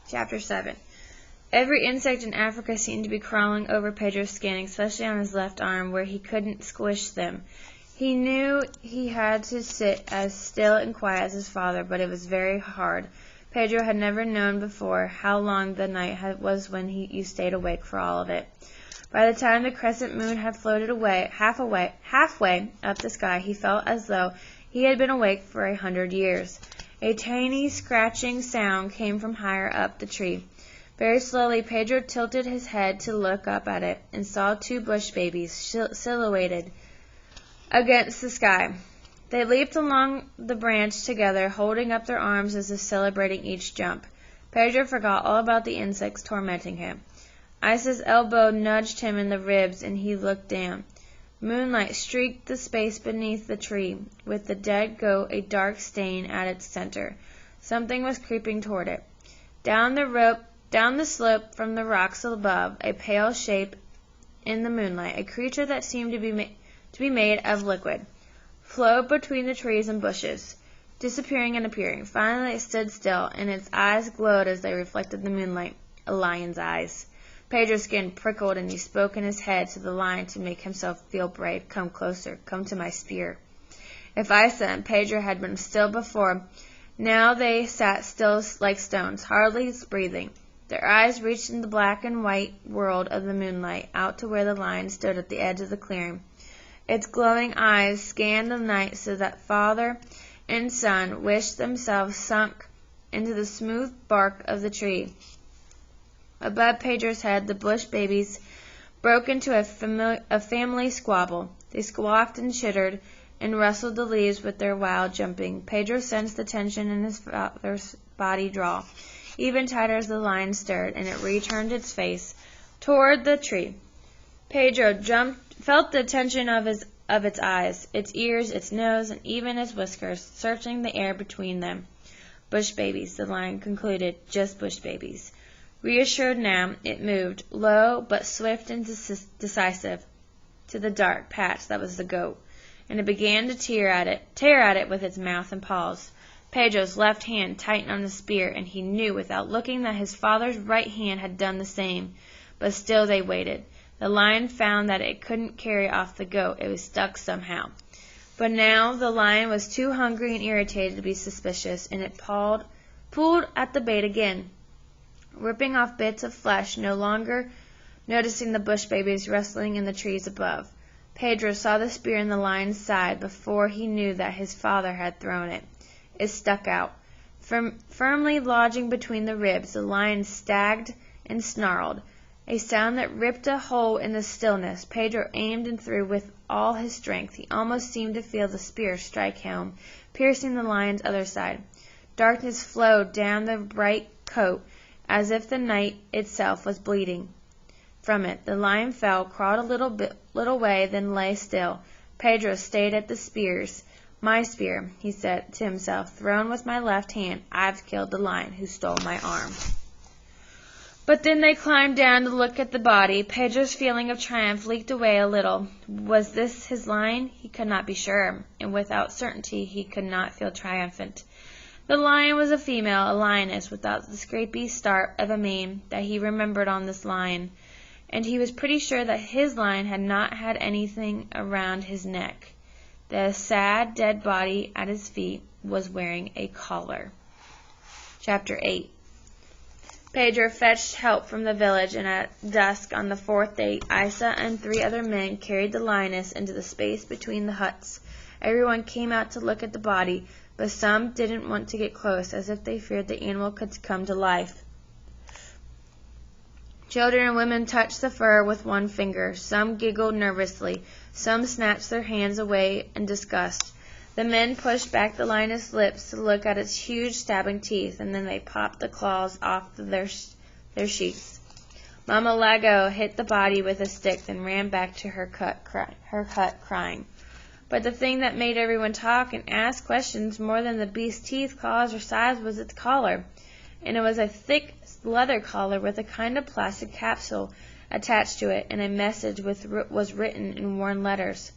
Chapter 7. Every insect in Africa seemed to be crawling over Pedro's skin, especially on his left arm, where he couldn't squish them. He knew he had to sit as still and quiet as his father, but it was very hard. Pedro had never known before how long the night was when you stayed awake for all of it. By the time the crescent moon had floated away, halfway up the sky, he felt as though he had been awake for 100 years. A tiny scratching sound came from higher up the tree. Very slowly, Pedro tilted his head to look up at it, and saw two bush babies silhouetted against the sky. They leaped along the branch together, holding up their arms as if celebrating each jump. Pedro forgot all about the insects tormenting him. Isa's elbow nudged him in the ribs, and he looked down. Moonlight streaked the space beneath the tree, with the dead goat a dark stain at its center. Something was creeping toward it. Down the slope from the rocks above, a pale shape in the moonlight, a creature that seemed to be made of liquid, flowed between the trees and bushes, disappearing and appearing. Finally it stood still, and its eyes glowed as they reflected the moonlight. A lion's eyes. Pedro's skin prickled, and he spoke in his head to the lion to make himself feel brave. "Come closer. Come to my spear." If Isa and Pedro had been still before, now they sat still like stones, hardly breathing. Their eyes reached in the black and white world of the moonlight, out to where the lion stood at the edge of the clearing. Its glowing eyes scanned the night so that father and son wished themselves sunk into the smooth bark of the tree. Above Pedro's head, the bush babies broke into a family squabble. They squawked and chittered and rustled the leaves with their wild jumping. Pedro sensed the tension in his father's body draw even tighter as the lion stirred, and it returned its face toward the tree. Pedro felt the tension of its eyes, its ears, its nose, and even its whiskers, searching the air between them. Bush babies, the lion concluded, just bush babies. Reassured now, it moved, low but swift and decisive, to the dark patch that was the goat, and it began to tear at it with its mouth and paws. Pedro's left hand tightened on the spear, and he knew without looking that his father's right hand had done the same. But still they waited. The lion found that it couldn't carry off the goat. It was stuck somehow. But now the lion was too hungry and irritated to be suspicious, and it pulled at the bait again, ripping off bits of flesh, no longer noticing the bush babies rustling in the trees above. Pedro saw the spear in the lion's side before he knew that his father had thrown it. It stuck out. Firmly lodging between the ribs, the lion stagged and snarled, a sound that ripped a hole in the stillness. Pedro aimed and threw with all his strength. He almost seemed to feel the spear strike home, piercing the lion's other side. Darkness flowed down the bright coat, as if the night itself was bleeding from it. The lion fell, crawled a little way, then lay still. Pedro stayed at the spears. "My spear," he said to himself, "thrown with my left hand. I've killed the lion who stole my arm." But then they climbed down to look at the body. Pedro's feeling of triumph leaked away a little. Was this his lion? He could not be sure, and without certainty he could not feel triumphant. The lion was a female, a lioness, without the scrapey start of a mane that he remembered on this lion, and he was pretty sure that his lion had not had anything around his neck. The sad, dead body at his feet was wearing a collar. Chapter 8. Pedro fetched help from the village, and at dusk on the fourth day, Isa and 3 other men carried the lioness into the space between the huts. Everyone came out to look at the body, but some didn't want to get close, as if they feared the animal could come to life. Children and women touched the fur with one finger. Some giggled nervously. Some snatched their hands away in disgust. The men pushed back the lioness' lips to look at its huge stabbing teeth, and then they popped the claws off their sheaths. Mama Lago hit the body with a stick, then ran back to her hut crying. But the thing that made everyone talk and ask questions more than the beast's teeth, claws, or size was its collar. And it was a thick leather collar with a kind of plastic capsule attached to it, and a message was written in worn letters.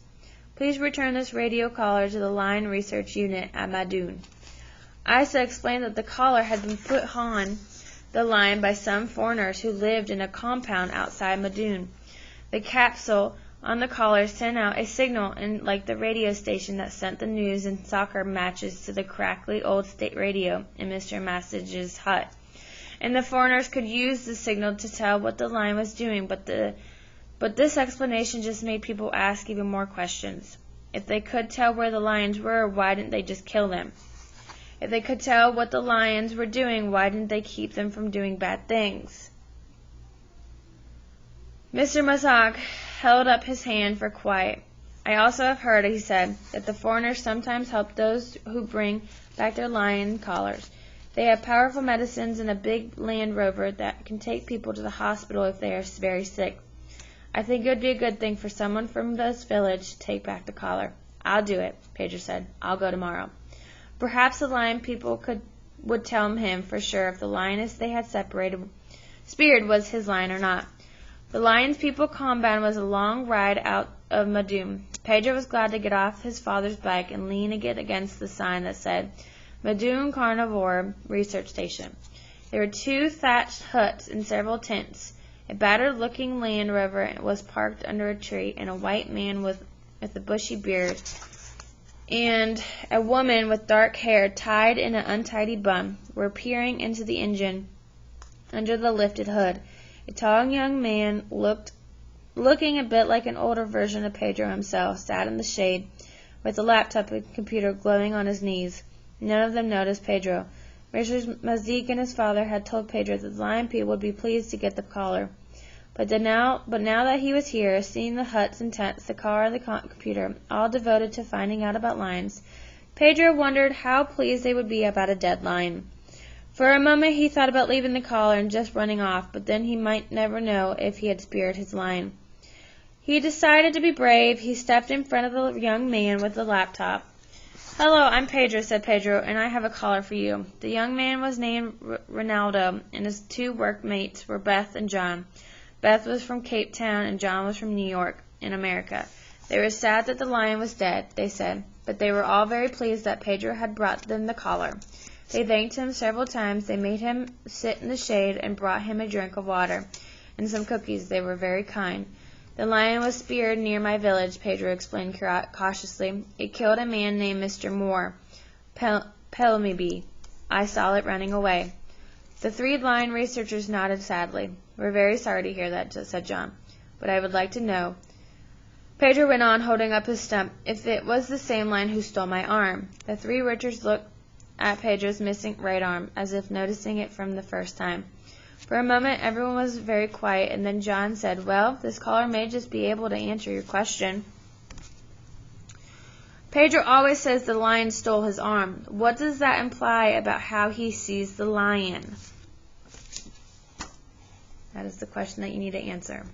"Please return this radio collar to the Lion Research Unit at Madoon." Isa explained that the collar had been put on the lion by some foreigners who lived in a compound outside Madun. The capsule on the collar sent out a signal like the radio station that sent the news and soccer matches to the crackly old state radio in Mr. Massage's hut. And the foreigners could use the signal to tell what the lion was doing, but this explanation just made people ask even more questions. If they could tell where the lions were, why didn't they just kill them? If they could tell what the lions were doing, why didn't they keep them from doing bad things? Mr. Massag held up his hand for quiet. I also have heard, he said, that the foreigners sometimes help those who bring back their lion collars. They have powerful medicines and a big Land Rover that can take people to the hospital if they are very sick. I think it would be a good thing for someone from this village to take back the collar. I'll do it, Pedro said. I'll go tomorrow. Perhaps the lion people would tell him for sure if the lioness they had speared was his lion or not. The lion's people compound was a long ride out of Madum. Pedro was glad to get off his father's bike and lean against the sign that said, Madun Carnivore Research Station. There were 2 thatched huts and several tents. A battered-looking Land Rover was parked under a tree, and a white man with a bushy beard and a woman with dark hair tied in an untidy bun were peering into the engine under the lifted hood. A tall young man, looking a bit like an older version of Pedro himself, sat in the shade with a laptop and computer glowing on his knees. None of them noticed Pedro. Mr. Mazik and his father had told Pedro that the lion people would be pleased to get the collar. But now that he was here, seeing the huts and tents, the car, and the computer, all devoted to finding out about lions, Pedro wondered how pleased they would be about a dead lion. For a moment he thought about leaving the collar and just running off, but then he might never know if he had speared his lion. He decided to be brave. He stepped in front of the young man with the laptop. Hello, I'm Pedro, said Pedro, and I have a collar for you. The young man was named Ronaldo, and his 2 workmates were Beth and John. Beth was from Cape Town, and John was from New York, in America. They were sad that the lion was dead, they said, but they were all very pleased that Pedro had brought them the collar. They thanked him several times. They made him sit in the shade and brought him a drink of water and some cookies. They were very kind. The lion was speared near my village, Pedro explained cautiously. It killed a man named Mr. Moore, Pelmeby. I saw it running away. The 3 lion researchers nodded sadly. We're very sorry to hear that, said John. But I would like to know, Pedro went on, holding up his stump, if it was the same lion who stole my arm. The 3 Richards looked at Pedro's missing right arm, as if noticing it from the first time. For a moment, everyone was very quiet, and then John said, well, this collar may just be able to answer your question. Pedro always says the lion stole his arm. What does that imply about how he sees the lion? That is the question that you need to answer.